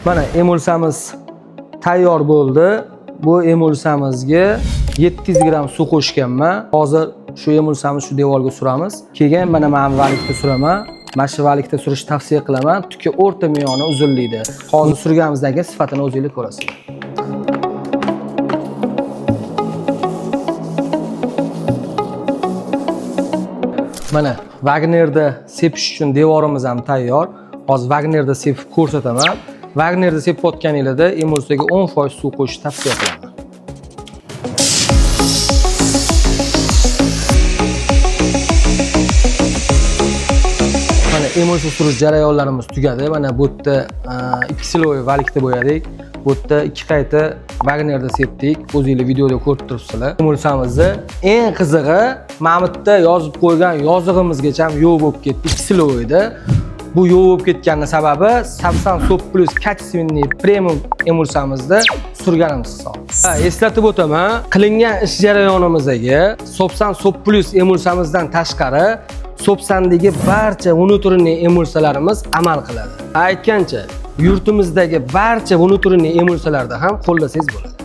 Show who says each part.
Speaker 1: Mana emulsamiz tayyor bo'ldi. Bu emulsamizga 700 gram suv qo'shganman. Hozir shu emulsamiz shu devorga suramiz. Keyin mana men valikda suraman. Mana shu valikda surishni tavsiya qilaman. Tuki o'rta miyoni uzunlikda. Hozir surganimizdan keyin sifatini o'zingiz ko'rasizlar. Mana Wagnerda sepish uchun devorimiz ham tayyor. Hozir Wagnerda sepib ko'rsataman. Wagnerda sepib o'tganingizda emulsiyaga 10% suv qo'shishni tavsiya qilaman. Mana emulsiya surish jarayonlarimiz tugadi. Mana bu yerda 2 siloy valikda bo'yadik. Bu yerda 2 qayta Wagnerda sepdik. O'zingiz videoda ko'rib turibsizlar. Emulsamizni eng qizig'i mana bu yerda yozib qo'ygan yozig'imizgacha ham yo'q bo'lib ketdi. 2 siloyda. Bu yo'q bo'lib ketganining sababi Sapsan Sop Plus kачественный premium emulsamizni surganimiz hisoblanadi. Eslatib o'taman, qilingan ish jarayonimizga Sapsan Sop Plus emulsamizdan tashqari Sapsandagi barcha внутренний emulsalarimiz amal qiladi. Aytgancha, yurtimizdagi barcha внутренний emulsalarda ham qo'llasangiz bo'ladi.